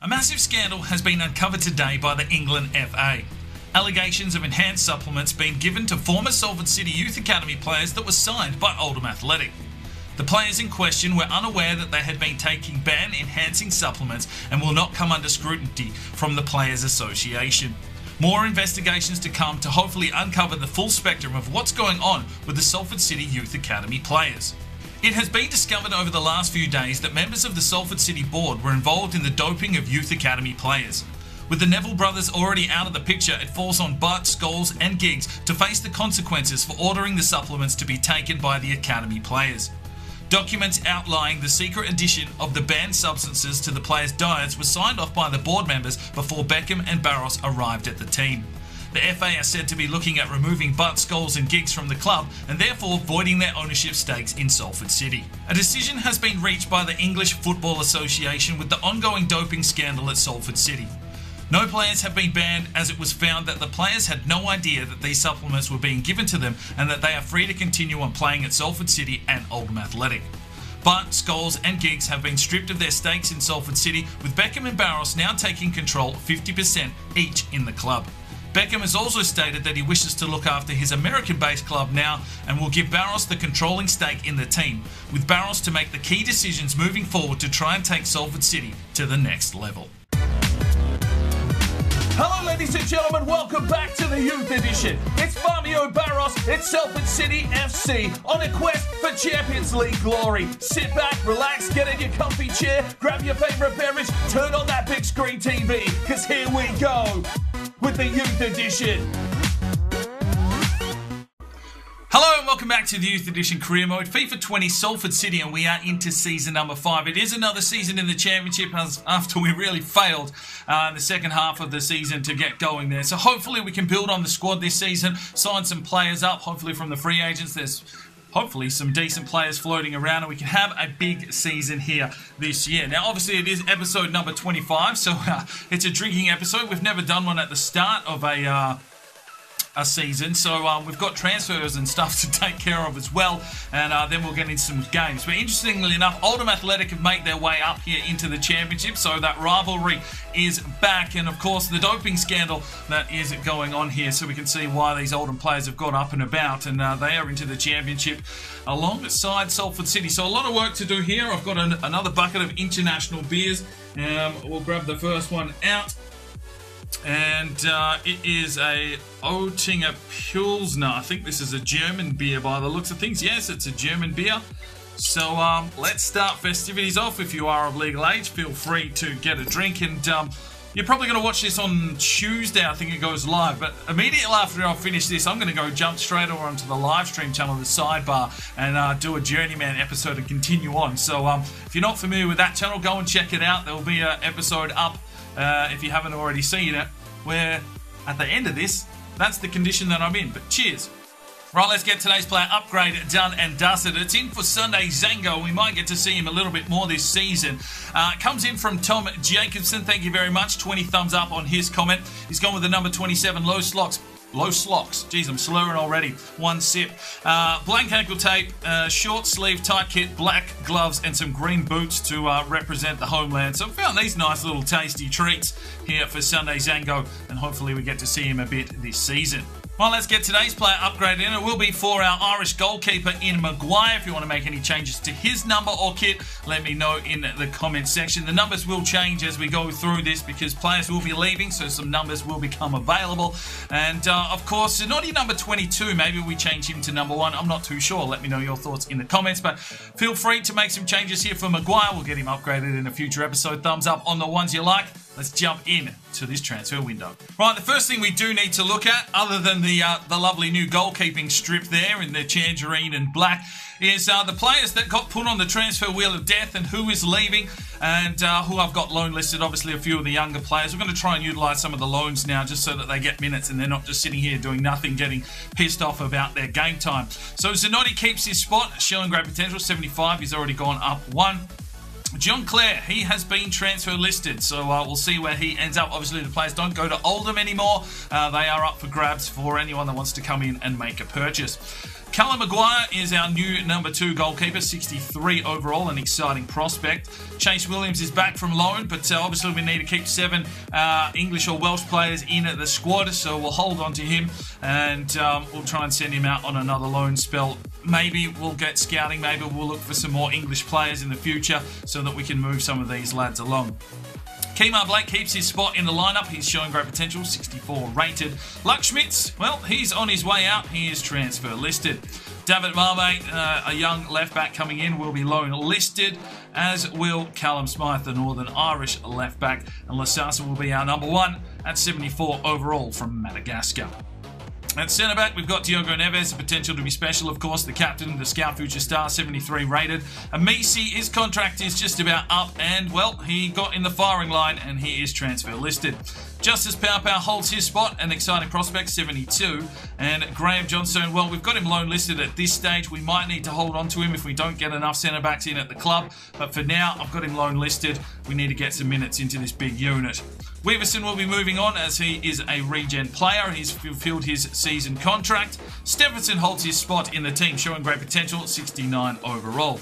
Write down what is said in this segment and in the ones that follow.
A massive scandal has been uncovered today by the England FA. Allegations of enhanced supplements being given to former Salford City Youth Academy players that were signed by Oldham Athletic. The players in question were unaware that they had been taking enhancing supplements and will not come under scrutiny from the Players Association. More investigations to come to hopefully uncover the full spectrum of what's going on with the Salford City Youth Academy players. It has been discovered over the last few days that members of the Salford City board were involved in the doping of Youth Academy players. With the Neville brothers already out of the picture, it falls on Bart, Scholes and Giggs to face the consequences for ordering the supplements to be taken by the Academy players. Documents outlining the secret addition of the banned substances to the players' diets were signed off by the board members before Beckham and Barros arrived at the team. The FA are said to be looking at removing Bart, Scholes and Giggs from the club and therefore voiding their ownership stakes in Salford City. A decision has been reached by the English Football Association with the ongoing doping scandal at Salford City. No players have been banned, as it was found that the players had no idea that these supplements were being given to them and that they are free to continue on playing at Salford City and Oldham Athletic. Bart, Scholes and Giggs have been stripped of their stakes in Salford City, with Beckham and Barros now taking control 50% each in the club. Beckham has also stated that he wishes to look after his American-based club now and will give Barros the controlling stake in the team, with Barros to make the key decisions moving forward to try and take Salford City to the next level. Hello ladies and gentlemen, welcome back to the Youth Edition. It's Fabio Barros, it's Salford City FC on a quest for Champions League glory. Sit back, relax, get in your comfy chair, grab your favourite beverage, turn on that big screen TV, because here we go with the Youth Edition. Hello and welcome back to the Youth Edition Career Mode, FIFA 20 Salford City, and we are into season number 5. It is another season in the Championship after we really failed in the second half of the season to get going there. So hopefully we can build on the squad this season, sign some players up, hopefully from the free agents. There's hopefully some decent players floating around and we can have a big season here this year. Now obviously it is episode number 25, so it's a drinking episode. We've never done one at the start of a season, so we've got transfers and stuff to take care of as well, and then we'll get into some games. But interestingly enough, Oldham Athletic have made their way up here into the Championship, so that rivalry is back, and of course the doping scandal that is going on here, so we can see why these Oldham players have got up and about, and they are into the Championship alongside Salford City. So a lot of work to do here. I've got another bucket of international beers. We'll grab the first one out. And it is a Oettinger Pilsner. I think this is a German beer by the looks of things. Yes, it's a German beer. So let's start festivities off. If you are of legal age, feel free to get a drink. And you're probably going to watch this on Tuesday, I think it goes live. But immediately after I finish this, I'm going to go jump straight over onto the live stream channel, the sidebar, and do a Journeyman episode and continue on. So if you're not familiar with that channel, go and check it out. There will be an episode up if you haven't already seen it, where at the end of this, that's the condition that I'm in. But cheers. Right, let's get today's player upgrade done and dusted. It's in for Sunday Zango. We might get to see him a little bit more this season. Comes in from Tom Jacobson. Thank you very much. 20 thumbs up on his comment. He's gone with the number 27, Low Slocks. Jeez, I'm slurring already. One sip. Blank ankle tape, short sleeve tight kit, black gloves, and some green boots to represent the homeland. So I found these nice little tasty treats here for Sunday Zango, and hopefully we get to see him a bit this season. Well, let's get today's player upgraded in. It will be for our Irish goalkeeper in Maguire. If you want to make any changes to his number or kit, let me know in the comment section. The numbers will change as we go through this because players will be leaving, so some numbers will become available. And of course, Zenoti number 22, maybe we change him to number 1. I'm not too sure. Let me know your thoughts in the comments, but feel free to make some changes here for Maguire. We'll get him upgraded in a future episode. Thumbs up on the ones you like. Let's jump in to this transfer window. Right, the first thing we do need to look at, other than the lovely new goalkeeping strip there in the tangerine and black, is the players that got put on the transfer wheel of death and who is leaving, and who I've got loan listed. Obviously a few of the younger players. We're going to try and utilise some of the loans now just so that they get minutes and they're not just sitting here doing nothing, getting pissed off about their game time. So Zanotti keeps his spot, showing great potential, 75. He's already gone up 1. John Clare, he has been transfer listed, so we'll see where he ends up. Obviously, the players don't go to Oldham anymore. They are up for grabs for anyone that wants to come in and make a purchase. Callum Maguire is our new number 2 goalkeeper, 63 overall, an exciting prospect. Chase Williams is back from loan, but obviously we need to keep 7 English or Welsh players in the squad, so we'll hold on to him and we'll try and send him out on another loan spell. Maybe we'll get scouting, maybe we'll look for some more English players in the future so that we can move some of these lads along. Kemar Blake keeps his spot in the lineup. He's showing great potential, 64 rated. Luke Schmitz, well, he's on his way out. He is transfer listed. David Marmite, a young left back coming in, will be loan listed, as will Callum Smythe, the Northern Irish left back. And Lasasa will be our number 1 at 74 overall from Madagascar. At centre-back, we've got Diogo Neves, the potential to be special, of course, the captain, the Scout Future Star, 73 rated. Amisi, his contract is just about up, and, well, he got in the firing line, and he is transfer listed. Justice Power holds his spot, an exciting prospect, 72. And Graham Johnstone, well, we've got him loan listed at this stage. We might need to hold on to him if we don't get enough centre-backs in at the club. But for now, I've got him loan listed. We need to get some minutes into this big unit. Weaverson will be moving on as he is a regen player. He's fulfilled his season contract. Stephenson holds his spot in the team, showing great potential, 69 overall.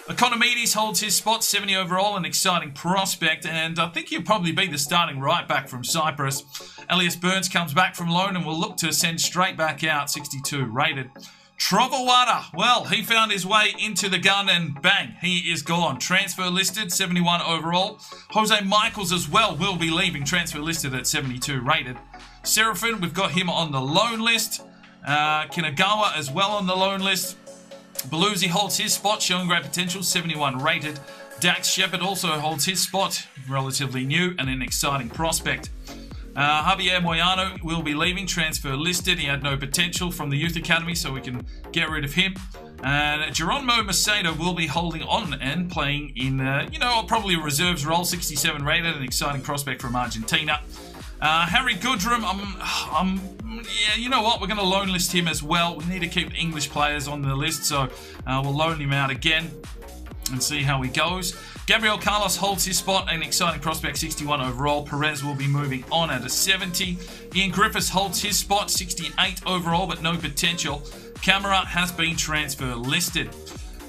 Economides holds his spot, 70 overall, an exciting prospect, and I think he'll probably be the starting right back from Cyprus. Elias Burns comes back from loan and will look to send straight back out, 62 rated. Trovawada, well, he found his way into the gun and bang, he is gone. Transfer listed, 71 overall. Jose Michaels as well will be leaving, transfer listed at 72 rated. Seraphin, we've got him on the loan list. Kinagawa as well on the loan list. Belusi holds his spot, showing great potential, 71 rated. Dax Shepard also holds his spot, relatively new and an exciting prospect. Javier Moyano will be leaving, transfer listed. He had no potential from the youth academy, so we can get rid of him. And Geronimo Macedo will be holding on and playing in, probably a reserves role, 67 rated, an exciting prospect from Argentina. Harry Goodrum, yeah, you know what? We're going to loan list him as well. We need to keep English players on the list, so we'll loan him out again and see how he goes. Gabriel Carlos holds his spot, an exciting prospect, 61 overall. Perez will be moving on at a 70. Ian Griffiths holds his spot, 68 overall, but no potential. Camera has been transfer listed.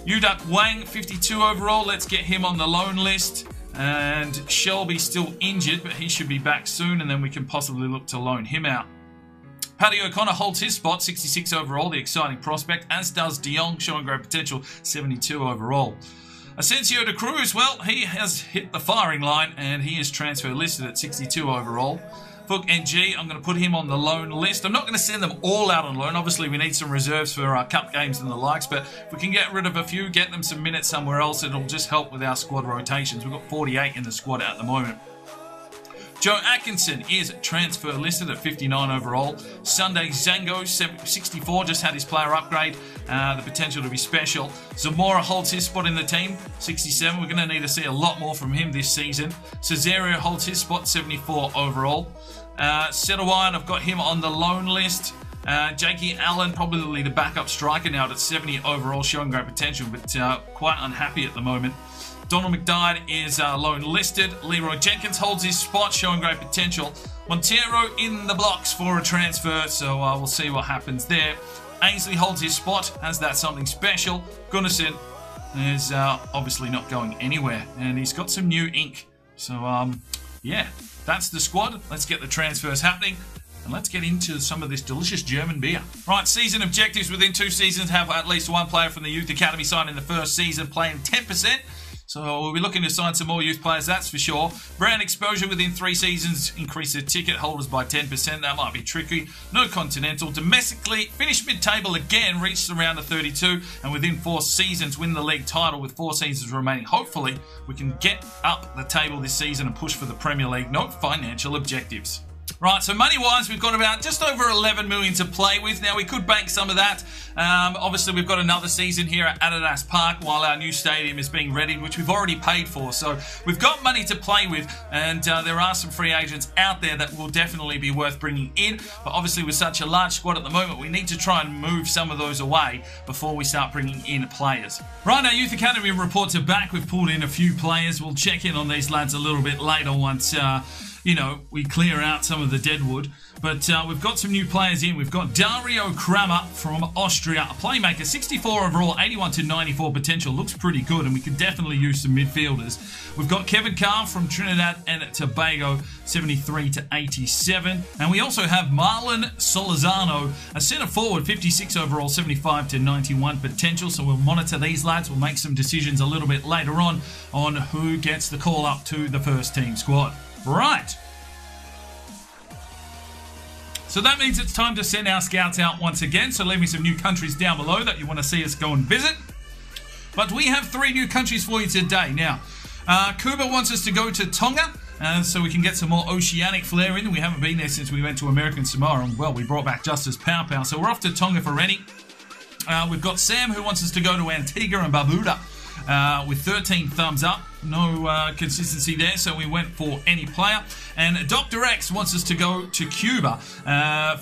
Yudak Wang, 52 overall. Let's get him on the loan list. And Shelby still injured, but he should be back soon, and then we can possibly look to loan him out. Paddy O'Connor holds his spot, 66 overall, the exciting prospect, as does De Jong, showing great potential, 72 overall. Asensio de Cruz, well, he has hit the firing line, and he is transfer listed at 62 overall. Fook NG, I'm going to put him on the loan list. I'm not going to send them all out on loan. Obviously, we need some reserves for our cup games and the likes, but if we can get rid of a few, get them some minutes somewhere else, it'll just help with our squad rotations. We've got 48 in the squad at the moment. Joe Atkinson is transfer listed at 59 overall. Sunday Zango, 64, just had his player upgrade. The potential to be special. Zamora holds his spot in the team, 67. We're going to need to see a lot more from him this season. Cesario holds his spot, 74 overall. Sedawayan, I've got him on the loan list. Jakey Allen, probably the backup striker now at 70 overall, showing great potential, but quite unhappy at the moment. Donald McDyde is loan listed. Leroy Jenkins holds his spot, showing great potential. Montero in the blocks for a transfer, so we'll see what happens there. Ainsley holds his spot, has that something special. Gunnarsson is obviously not going anywhere, and he's got some new ink. So, yeah, that's the squad. Let's get the transfers happening. And let's get into some of this delicious German beer. Right, season objectives within 2 seasons. Have at least one player from the Youth Academy sign in the first season, playing 10%. So we'll be looking to sign some more youth players, that's for sure. Brand exposure within 3 seasons, increase the ticket holders by 10%. That might be tricky. No continental. Domestically, finish mid-table again, reached the round of 32. And within 4 seasons, win the league title with 4 seasons remaining. Hopefully, we can get up the table this season and push for the Premier League. No financial objectives. Right, so money-wise, we've got about just over 11 million to play with. Now, we could bank some of that. Obviously, we've got another season here at Adidas Park while our new stadium is being readied, which we've already paid for. So, we've got money to play with, and there are some free agents out there that will definitely be worth bringing in. But obviously, with such a large squad at the moment, we need to try and move some of those away before we start bringing in players. Right, our Youth Academy reports are back. We've pulled in a few players. We'll check in on these lads a little bit later once... we clear out some of the deadwood. But we've got some new players in. We've got Dario Kramer from Austria, a playmaker, 64 overall, 81 to 94 potential. Looks pretty good, and we could definitely use some midfielders. We've got Kevin Carr from Trinidad and Tobago, 73 to 87. And we also have Marlon Solizano, a centre forward, 56 overall, 75 to 91 potential. So we'll monitor these lads. We'll make some decisions a little bit later on who gets the call up to the first team squad. Right. So that means it's time to send our scouts out once again. So leave me some new countries down below that you want to see us go and visit. But we have 3 new countries for you today. Now, Kuba wants us to go to Tonga, so we can get some more oceanic flair in. We haven't been there since we went to American Samoa, and well, we brought back Justice Pow Pow. So we're off to Tonga for Rennie. We've got Sam who wants us to go to Antigua and Barbuda with 13 thumbs up. No consistency there, so we went for any player. And Dr. X wants us to go to Cuba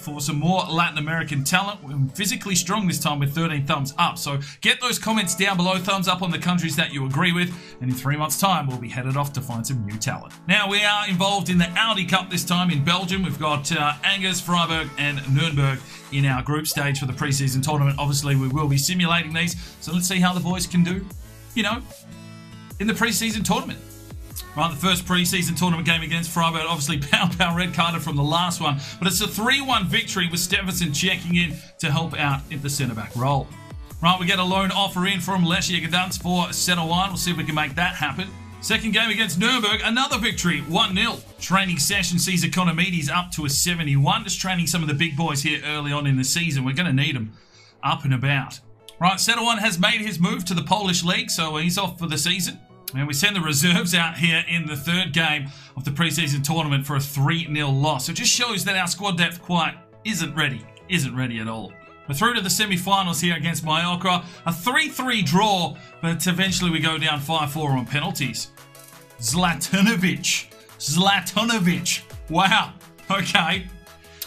for some more Latin American talent. We're physically strong this time with 13 thumbs up. So get those comments down below, thumbs up on the countries that you agree with. And in 3 months' time, we'll be headed off to find some new talent. Now, we are involved in the Audi Cup this time in Belgium. We've got Angers, Freiburg and Nuremberg in our group stage for the preseason tournament. Obviously, we will be simulating these. So let's see how the boys can do, you know, in the preseason tournament. Right, the first preseason tournament game against Freiburg, obviously Pow Pow red carded from the last one, but it's a 3-1 victory with Stephenson checking in to help out in the centre-back role. Right, we get a loan offer in from Lechia Gdansk for centre one. We'll see if we can make that happen. Second game against Nuremberg, another victory, 1-0. Training session sees Economides up to a 71. Just training some of the big boys here early on in the season. We're going to need them up and about. Right, centre one has made his move to the Polish League, so he's off for the season. And we send the reserves out here in the third game of the preseason tournament for a 3-0 loss. It just shows that our squad depth quite isn't ready at all. We're through to the semi-finals here against Mallorca. A 3-3 draw, but eventually we go down 5-4 on penalties. Zlatanovic. Wow. Okay.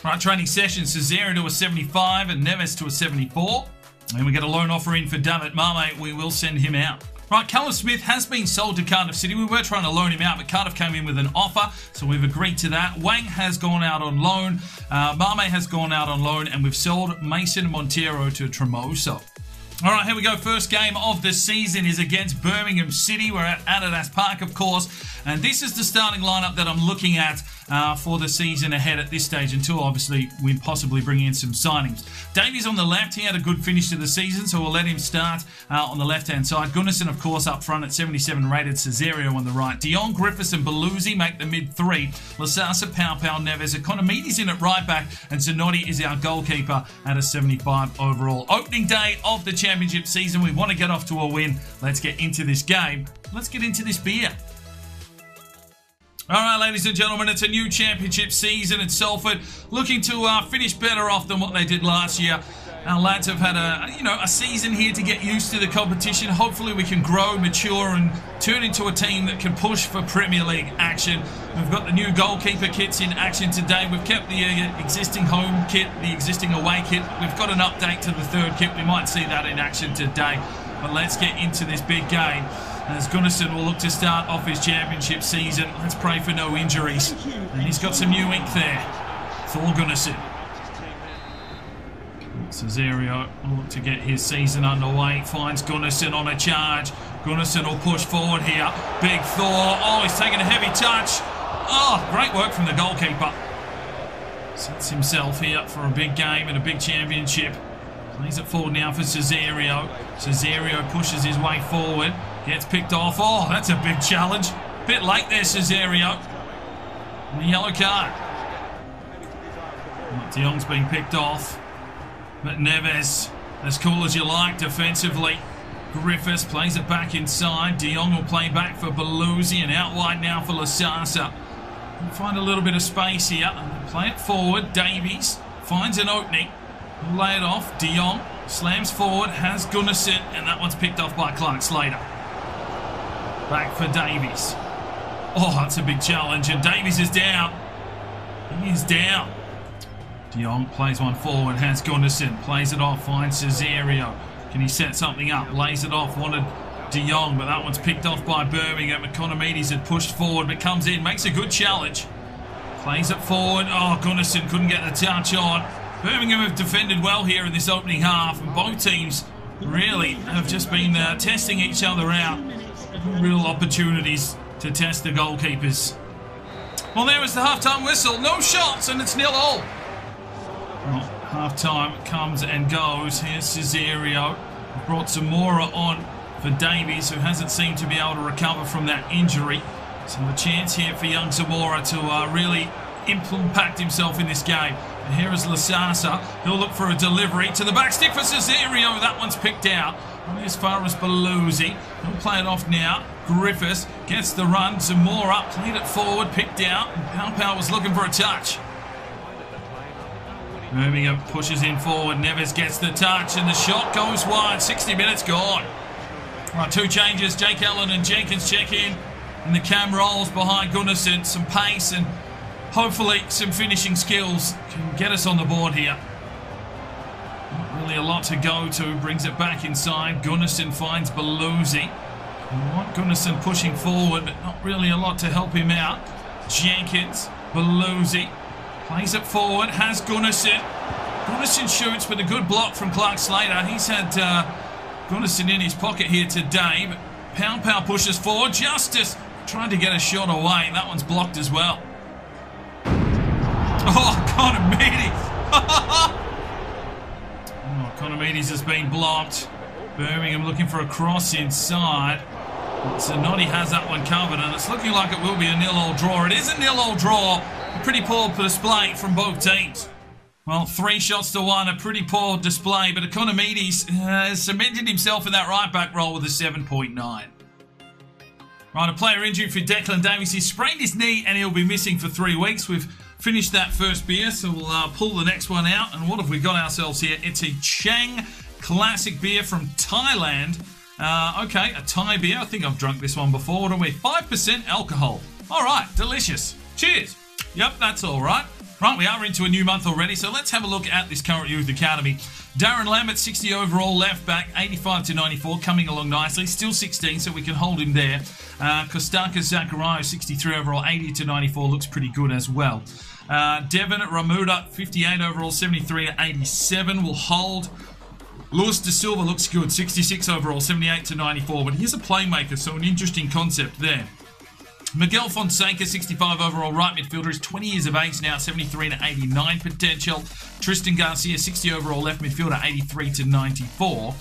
Right, training session. Cesare to a 75 and Neves to a 74. And we get a loan offer in for Dammit Mame. We will send him out. Right, Callum Smith has been sold to Cardiff City. We were trying to loan him out, but Cardiff came in with an offer, so we've agreed to that. Wang has gone out on loan. Mame has gone out on loan, and we've sold Mason Montero to Tremoso. All right, here we go. First game of the season is against Birmingham City. We're at Adidas Park, of course. And this is the starting lineup that I'm looking at for the season ahead at this stage, until obviously we possibly bring in some signings. Davies on the left. He had a good finish to the season, so we'll let him start on the left-hand side. Gunnarsson, of course, up front at 77 rated. Cesario on the right. Dion, Griffiths and Belusi make the mid-3. Lasasa, Pow Pow, Neves. Economides in at right back, and Zanotti is our goalkeeper at a 75 overall. Opening day of the championship season. We want to get off to a win. Let's get into this game. Let's get into this beer. All right, ladies and gentlemen, it's a new championship season at Salford, looking to finish better off than what they did last year. Our lads have had a season here to get used to the competition. Hopefully we can grow, mature and turn into a team that can push for Premier League action. We've got the new goalkeeper kits in action today. We've kept the existing home kit, the existing away kit. We've got an update to the third kit. We might see that in action today. But let's get into this big game, as Gunnarsson will look to start off his championship season. Let's pray for no injuries. And he's got some new ink there. Thor Gunnarsson. Cesario will look to get his season underway. Finds Gunnarsson on a charge. Gunnarsson will push forward here. Big Thor. Oh, he's taking a heavy touch. Oh, great work from the goalkeeper. Sets himself here for a big game and a big championship. Plays it forward now for Cesario. Cesario pushes his way forward. Gets picked off. Oh, that's a big challenge. Bit late there, Cesario. And the yellow card. De Jong's been picked off. But Neves, as cool as you like defensively. Griffiths plays it back inside. De Jong will play back for Belusi, and out wide now for Lasasa. Find a little bit of space here. Play it forward. Davies finds an opening. Lay it off. De Jong slams forward, has Gunnarsson, and that one's picked off by Clark Slater. Back for Davies. Oh, that's a big challenge, and Davies is down. He is down. De Jong plays one forward, has Gunnarsson, plays it off, finds Cesario. Can he set something up? Lays it off, wanted De Jong, but that one's picked off by Birmingham. Economides had pushed forward, but comes in, makes a good challenge. Plays it forward. Oh, Gunnarsson couldn't get the touch on. Birmingham have defended well here in this opening half, and both teams really have just been testing each other out. Real opportunities to test the goalkeepers. Well, there is the half-time whistle. No shots, and it's 0-0. Well, half-time comes and goes. Here's Cesario. Brought Zamora on for Davies, who hasn't seemed to be able to recover from that injury. So a chance here for young Zamora to really impact himself in this game. And here is Lasasa. He'll look for a delivery to the back stick for Cesario. That one's picked out. Only as far as Belusi. He'll play it off now. Griffiths gets the run. Zamora played it forward, picked out. And Pau was looking for a touch. Birmingham pushes in forward. Neves gets the touch and the shot goes wide. 60 minutes gone. Right, two changes. Jake Allen and Jenkins check in. And the cam rolls behind Gunnarsson. Some pace and hopefully some finishing skills can get us on the board here. Not really a lot to go to. Brings it back inside. Gunnarsson finds Belusi. We want Gunnarsson pushing forward, but not really a lot to help him out. Jenkins, Belusi, plays it forward, has Gunnarsson. Gunnarsson shoots with a good block from Clark Slater. He's had Gunnarsson in his pocket here today, but Pau pushes forward. Justice trying to get a shot away. That one's blocked as well. Oh, Conomidis. Oh, Conomidis has been blocked. Birmingham looking for a cross inside. Zanotti has that one covered, and it's looking like it will be a 0-0 draw. It is a 0-0 draw. A pretty poor display from both teams. Well, 3 shots to 1, a pretty poor display, but Economides has cemented himself in that right-back role with a 7.9. Right, a player injury for Declan Davies. He sprained his knee and he'll be missing for 3 weeks. We've finished that first beer, so we'll pull the next one out. And what have we got ourselves here? It's a Chang Classic beer from Thailand. Okay, a Thai beer. I think I've drunk this one before. What are we? 5% alcohol. All right, delicious. Cheers. Yep, that's all right. Right, we are into a new month already, so let's have a look at this current youth academy. Darren Lambert, 60 overall, left back, 85 to 94, coming along nicely. Still 16, so we can hold him there. Kostaka Zachariah, 63 overall, 80 to 94, looks pretty good as well. Devin Ramuda, 58 overall, 73 to 87, will hold. Luis De Silva looks good, 66 overall, 78 to 94, but he's a playmaker, so an interesting concept there. Miguel Fonseca, 65 overall, right midfielder, is 20 years of age now, 73 to 89 potential. Tristan Garcia, 60 overall, left midfielder, 83 to 94.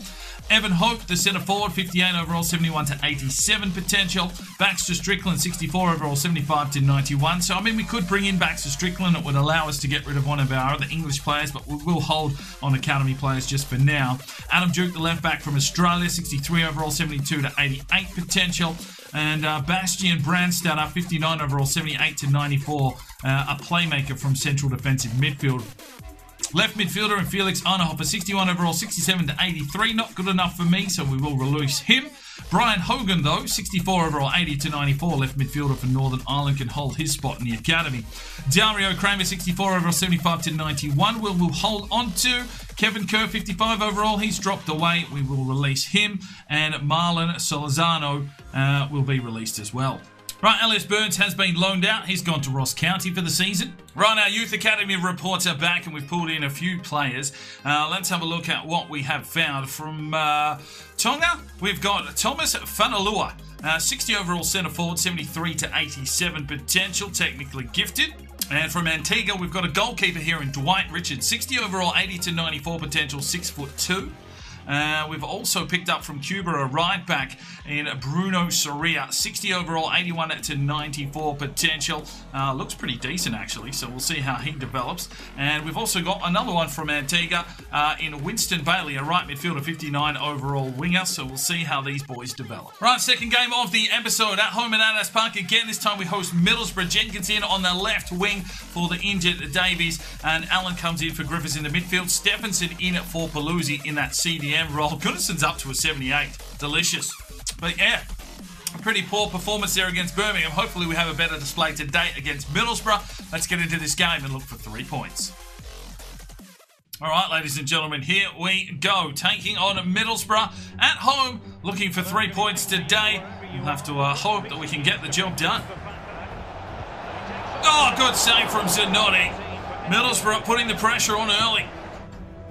Evan Hope, the centre forward, 58 overall, 71 to 87 potential. Baxter Strickland, 64 overall, 75 to 91. So, I mean, we could bring in Baxter Strickland. It would allow us to get rid of one of our other English players, but we will hold on academy players just for now. Adam Duke, the left back from Australia, 63 overall, 72 to 88 potential. And Bastian Brandstatter, 59 overall, 78 to 94, a playmaker from central defensive midfield. Left midfielder and Felix Arnehofer, 61 overall, 67 to 83. Not good enough for me, so we will release him. Brian Hogan, though, 64 overall, 80 to 94. Left midfielder for Northern Ireland, can hold his spot in the academy. Dario Kramer, 64 overall, 75 to 91. We'll hold on to Kevin Kerr, 55 overall. He's dropped away. We will release him. And Marlon Solazano will be released as well. Right, Elias Burns has been loaned out. He's gone to Ross County for the season. Right, our Youth Academy reports are back and we've pulled in a few players. Let's have a look at what we have found. From Tonga, we've got Thomas Fanalua, 60 overall centre forward, 73 to 87 potential, technically gifted. And from Antigua, we've got a goalkeeper here in Dwight Richards, 60 overall, 80 to 94 potential, 6'2". We've also picked up from Cuba a right back in Bruno Soria, 60 overall, 81 to 94 potential. Looks pretty decent actually, so we'll see how he develops. And we've also got another one from Antigua in Winston Bailey, a right midfielder, 59 overall winger, so we'll see how these boys develop. Right, second game of the episode at home at Adiosz Park. Again, this time we host Middlesbrough. Jenkins in on the left wing for the injured Davies, and Allen comes in for Griffiths in the midfield. Stephenson in for Paluzzi in that CDM role. Gunnarson's up to a 78. Delicious. But yeah, a pretty poor performance there against Birmingham. Hopefully we have a better display today against Middlesbrough. Let's get into this game and look for 3 points. All right, ladies and gentlemen, here we go. Taking on Middlesbrough at home, looking for 3 points today. We'll have to hope that we can get the job done. Oh, good save from Zanotti. Middlesbrough putting the pressure on early.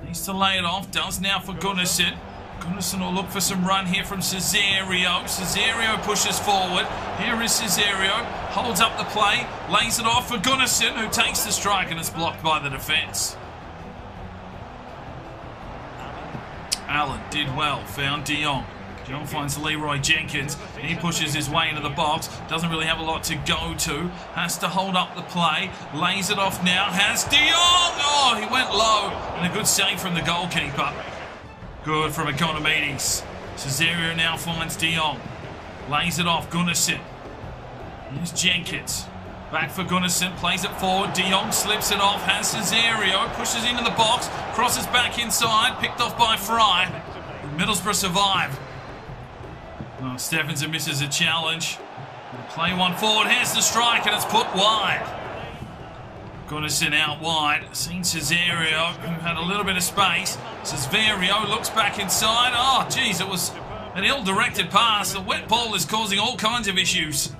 Needs to lay it off. Does now for Gunnarsson. Gunnarsson will look for some run here from Cesario. Cesario pushes forward. Here is Cesario. Holds up the play. Lays it off for Gunnarsson, who takes the strike and it's blocked by the defence. Allen did well. Found De Jong. De Jong finds Leroy Jenkins. He pushes his way into the box. Doesn't really have a lot to go to. Has to hold up the play. Lays it off now. Has De Jong. Oh, he went low. And a good save from the goalkeeper. Good from Economides. Cesario now finds De Jong. Lays it off. Gunnarsson. Here's Jenkins. Back for Gunnarsson. Plays it forward. De Jong slips it off. Has Cesario. Pushes into the box. Crosses back inside. Picked off by Fry. Middlesbrough survive. Oh, Stephenson misses a challenge. Play one forward. Here's the strike and it's put wide. Gunnarsson out wide. Seen Cesario, who had a little bit of space. Cesario looks back inside. Oh, geez, it was an ill-directed pass. The wet ball is causing all kinds of issues.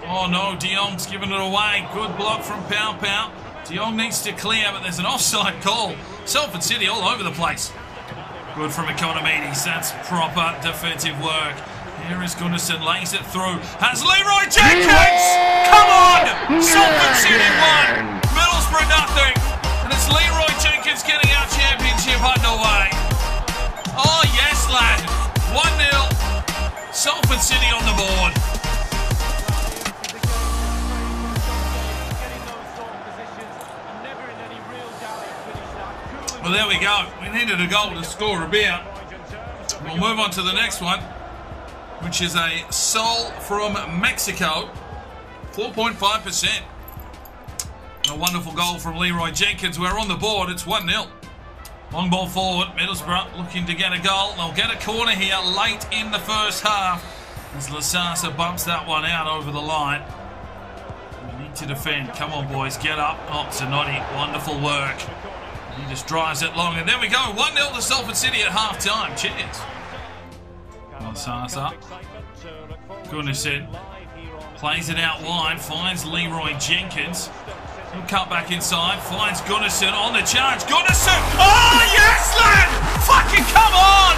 Oh, no, De Jong's giving it away. Good block from Pau Pau. De Jong needs to clear, but there's an offside call. Salford City all over the place. Good from Economides. That's proper defensive work. Here is Gunnarsson, lays it through. Has Leroy Jenkins! Come on! Salford City 1, Middlesbrough nothing. And it's Leroy Jenkins getting our championship underway. Oh, yes, lad. 1-0. Salford City on the board. Well, there we go. We needed a goal to score a bit. We'll move on to the next one, which is a Sol from Mexico, 4.5%. A wonderful goal from Leroy Jenkins. We're on the board. It's 1-0. Long ball forward. Middlesbrough looking to get a goal. They'll get a corner here late in the first half as Lasasa bumps that one out over the line. We need to defend. Come on, boys. Get up. Oh, Zanotti. Wonderful work. He just drives it long. And there we go. 1-0 to Salford City at half-time. Cheers. Lasasa. Gunnarsson plays it out wide. Finds Leroy Jenkins. He'll cut back inside. Finds Gunnarsson on the charge. Gunnarsson! Oh, yes, lad! Fucking come on!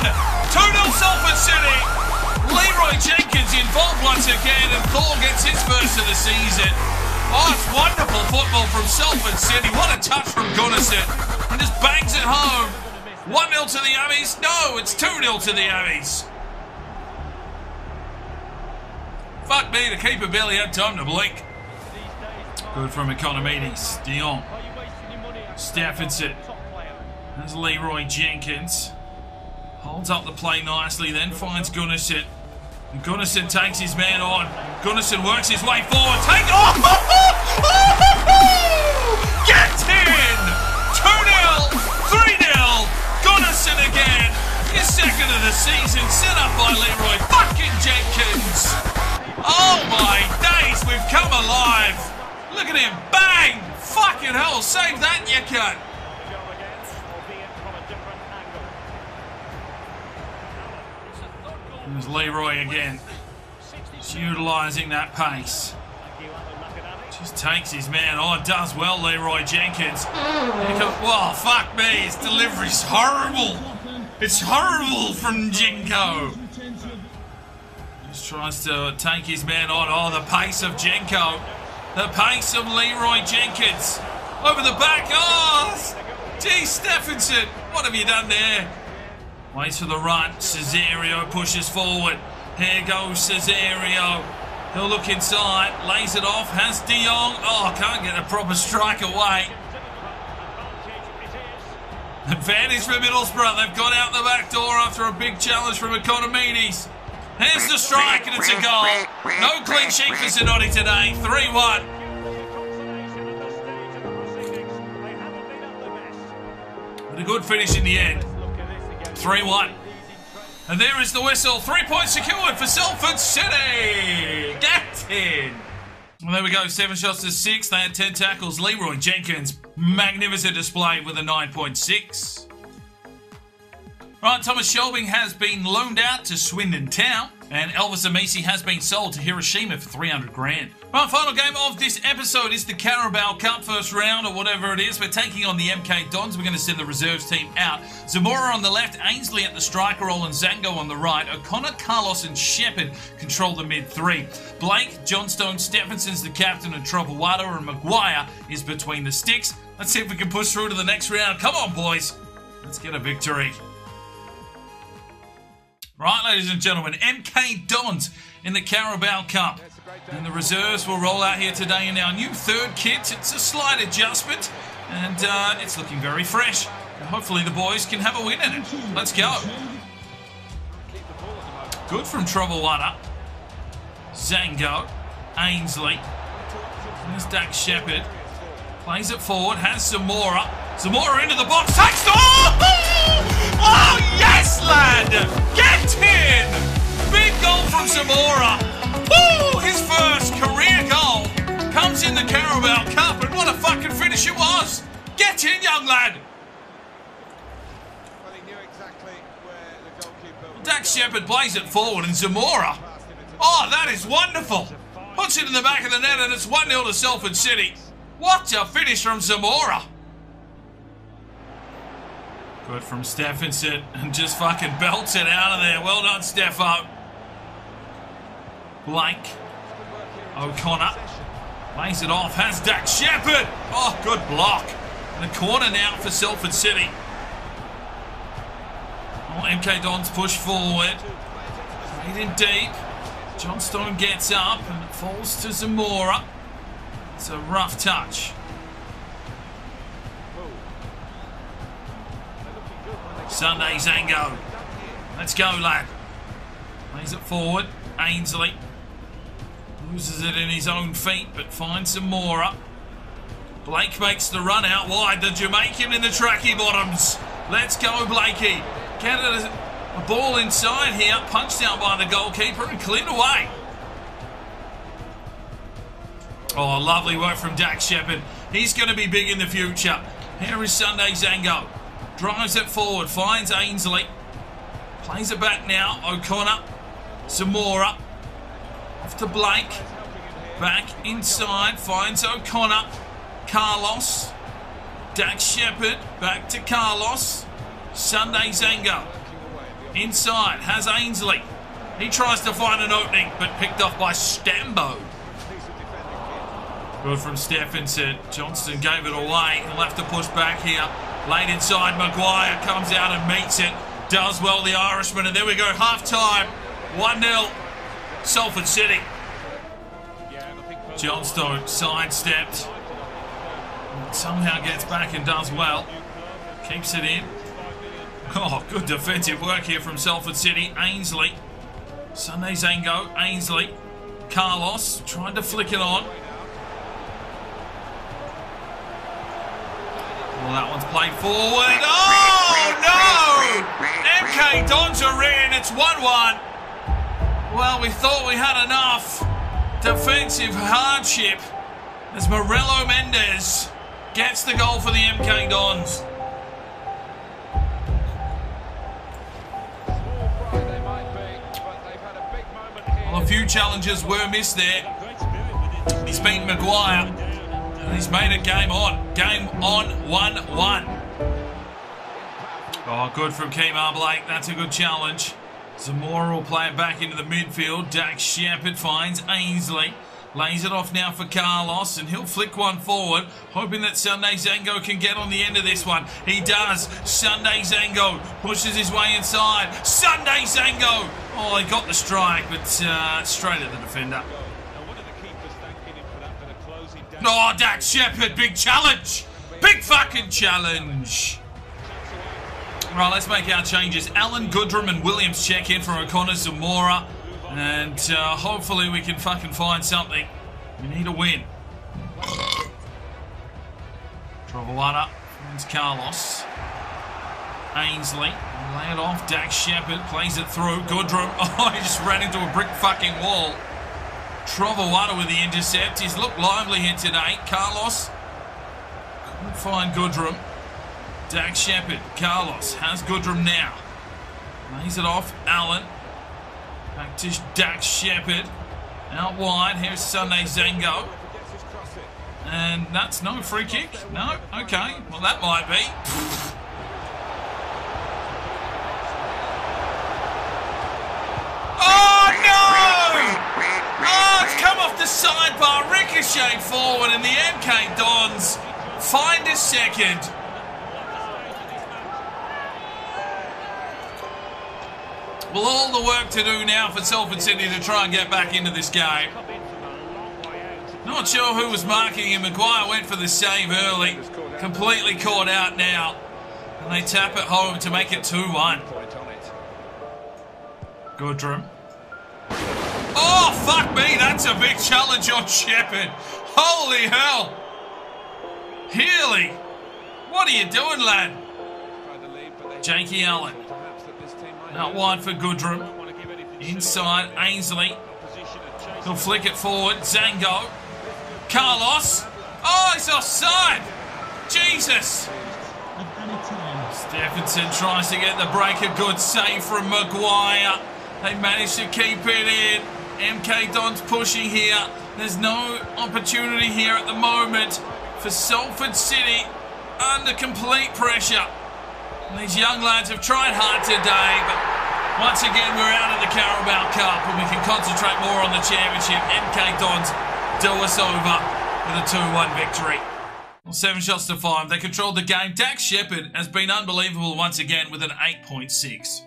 2-0 Salford City. Leroy Jenkins involved once again, and Thor gets his first of the season. Oh, it's wonderful football from Salford City. What a touch from Gunnarsson. He just bangs it home. 1-0 to the Abbeys. No, it's 2-0 to the Abbeys. Fuck me, the keeper barely had time to blink. Good from Economides. De Jong. Stephenson. There's Leroy Jenkins. Holds up the play nicely, then finds Gunnarsson. And Gunnarsson takes his man on. Gunnarsson works his way forward. Take off! Get in! 2-0! 3-0! Gunnarsson again! His second of the season, set up by Leroy fucking Jenkins! Oh my days, we've come alive! Look at him, bang! Fucking hell, save that, you cunt! There's Leroy again. Just utilising that pace. Just takes his man on. Does well, Leroy Jenkins. Well, fuck me. His delivery's horrible. It's horrible from Jenko. Just tries to take his man on. Oh, the pace of Jenko. The pace of Leroy Jenkins. Over the back. Oh, gee, Stephenson. What have you done there? Waits for the run. Cesario pushes forward. Here goes Cesario. He'll look inside. Lays it off. Has De Jong. Oh, can't get a proper strike away. Advantage for Middlesbrough. They've got out the back door after a big challenge from Economides. Here's the strike and it's a goal. No clean sheet for Zanotti today. 3-1. But a good finish in the end. 3-1. And there is the whistle. 3 points secured for Salford City. Get in. Well, there we go. 7 shots to 6. They had 10 tackles. Leroy Jenkins, magnificent display with a 9.6. Right, Thomas Shelving has been loaned out to Swindon Town. And Elvis Amisi has been sold to Hiroshima for 300 grand. Right, final game of this episode is the Carabao Cup first round or whatever it is. We're taking on the MK Dons. We're going to send the reserves team out. Zamora on the left, Ainsley at the striker role and Zango on the right. O'Connor, Carlos and Shepherd control the mid three. Blake, Johnstone, Stephenson's the captain and Trovoada and Maguire is between the sticks. Let's see if we can push through to the next round. Come on, boys. Let's get a victory. Right, ladies and gentlemen, MK Dons in the Carabao Cup. And the reserves will roll out here today in our new third kit. It's a slight adjustment, and it's looking very fresh. And hopefully the boys can have a win in it. Let's go. Good from Trovoada. Zango. Ainsley. There's Dax Shepherd. Plays it forward. Has Zamora. Zamora into the box. Takes the... Oh, yes, lad! Get in! Big goal from Zamora. Woo! His first career goal comes in the Carabao Cup, and what a fucking finish it was! Get in, young lad! Well, he knew exactly where the goalkeeper... Dax Shepherd plays it forward, and Zamora... Oh, that is wonderful! Puts it in the back of the net, and it's 1-0 to Salford City. What a finish from Zamora! Good from Stephenson, and just fucking belts it out of there. Well done, Steffo. Blake. O'Connor. Lays it off. Has Dax Shepherd. Oh, good block. And a corner now for Salford City. Oh, MK Dons push forward. Straight in deep. Johnstone gets up and it falls to Zamora. It's a rough touch. Sunday Zango. Let's go, lad. Lays it forward. Ainsley. Loses it in his own feet, but finds Zamora. Blake makes the run out wide. The Jamaican in the tracky bottoms. Let's go, Blakey. Get a ball inside here. Punched out by the goalkeeper and cleared away. Oh, lovely work from Dax Shepherd. He's going to be big in the future. Here is Sunday Zango. Drives it forward. Finds Ainsley. Plays it back now. O'Connor. Zamora. Off to Blake. Back inside. Finds O'Connor. Carlos. Dax Shepherd. Back to Carlos. Sunday Zango. Inside. Has Ainsley. He tries to find an opening, but picked off by Stambo. Good from Stephenson. Johnston gave it away. He'll have to push back here. Late inside. Maguire comes out and meets it. Does well, the Irishman. And there we go. Half time. 1-0. Salford City. Johnstone sidestepped. Somehow gets back and does well. Keeps it in. Oh, good defensive work here from Salford City. Ainsley. Sunday Zango. Ainsley. Carlos. Tried to flick it on. Well, that one's played forward. Oh, no! MK Dons are in. It's 1-1. Well, we thought we had enough defensive hardship as Morello Mendes gets the goal for the MK Dons. Well, a few challenges were missed there. He's beaten Maguire. And he's made it game on. Game on 1-1. Oh, good from Kemar Blake. That's a good challenge. Zamora will play it back into the midfield. Dax Shepherd finds Ainsley. Lays it off now for Carlos, and he'll flick one forward, hoping that Sunday Zango can get on the end of this one. He does. Sunday Zango pushes his way inside. Sunday Zango! Oh, he got the strike, but straight at the defender. Oh, Dax Shepherd, big challenge. Big fucking challenge. Right, let's make our changes. Allen, Goodrum and Williams check in for O'Connor, Zamora. And hopefully we can fucking find something. We need a win. Trovoada finds Carlos. Ainsley. Lay it off. Dax Shepherd plays it through. Goodrum. Oh, he just ran into a brick fucking wall. Trovoada with the intercept. He's looked lively here today. Carlos couldn't find Goodrum. Dax Shepherd. Carlos has Goodrum now. Lays it off. Allen. Back to Dax Shepherd. Out wide, here's Sunday Zengo. And that's no free kick. No, okay. Well, that might be. Oh, no! Oh, it's come off the sidebar, ricocheted forward, and the MK Dons find a second. Well, all the work to do now for Salford City to try and get back into this game. Not sure who was marking him. Maguire went for the save early. Completely caught out now. And they tap it home to make it 2-1. Goodrum. Oh, fuck me. That's a big challenge on Shepherd. Holy hell. Healy. What are you doing, lad? Jakey Allen. Out wide for Goodrum. Inside, Ainsley. He'll flick it forward. Zango. Carlos. Oh, he's offside. Jesus. Stephenson tries to get the break. A good save from Maguire. They managed to keep it in. MK Dons pushing here. There's no opportunity here at the moment for Salford City under complete pressure. And these young lads have tried hard today, but once again we're out of the Carabao Cup and we can concentrate more on the championship. MK Dons do us over with a 2-1 victory. Well, 7 shots to 5. They controlled the game. Dax Shepherd has been unbelievable once again with an 8.6.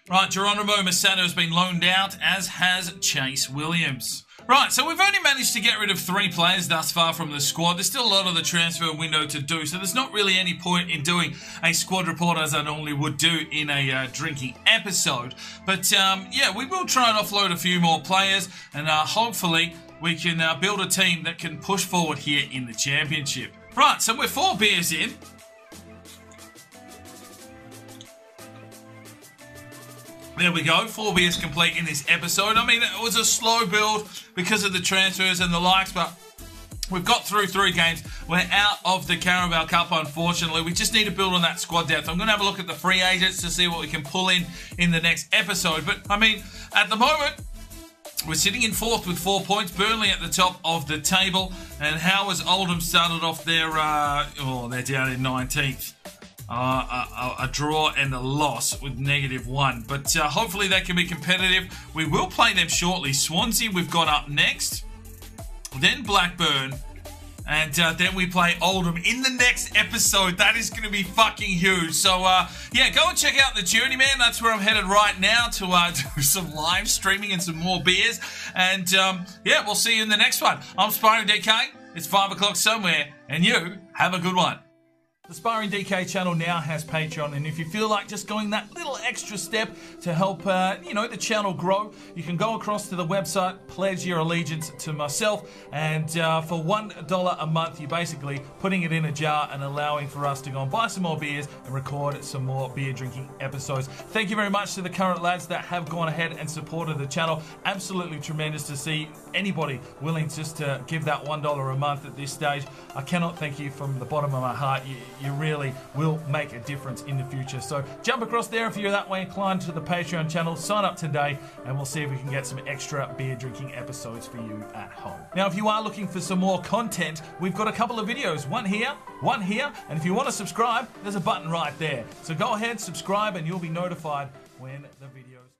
Right, Geronimo Massato has been loaned out, as has Chase Williams. Right, so we've only managed to get rid of 3 players thus far from the squad. There's still a lot of the transfer window to do, so there's not really any point in doing a squad report as I normally would do in a drinking episode. But, yeah, we will try and offload a few more players, and hopefully we can build a team that can push forward here in the championship. Right, so we're 4 beers in. There we go, 4 beers complete in this episode. I mean, it was a slow build because of the transfers and the likes, but we've got through 3 games. We're out of the Carabao Cup, unfortunately. We just need to build on that squad depth. I'm going to have a look at the free agents to see what we can pull in the next episode. But, I mean, at the moment, we're sitting in 4th with 4 points. Burnley at the top of the table. And how has Oldham started off their... they're down in 19th. A draw and a loss with -1. But hopefully they can be competitive. We will play them shortly. Swansea we've got up next. Then Blackburn. And then we play Oldham in the next episode. That is going to be fucking huge. So, yeah, go and check out the Journeyman. That's where I'm headed right now to do some live streaming and some more beers. And, yeah, we'll see you in the next one. I'm Sparring DK. It's 5 o'clock somewhere. And you have a good one. The Sparring DK channel now has Patreon, and if you feel like just going that little extra step to help, the channel grow, you can go across to the website, pledge your allegiance to myself, and for $1 a month, you're basically putting it in a jar and allowing for us to go and buy some more beers and record some more beer drinking episodes. Thank you very much to the current lads that have gone ahead and supported the channel. Absolutely tremendous to see anybody willing just to give that $1 a month at this stage. I cannot thank you from the bottom of my heart. You really will make a difference in the future. So jump across there if you're that way inclined to the Patreon channel. Sign up today and we'll see if we can get some extra beer drinking episodes for you at home. Now, if you are looking for some more content, we've got a couple of videos. One here, and if you want to subscribe, there's a button right there. So go ahead, subscribe, and you'll be notified when the video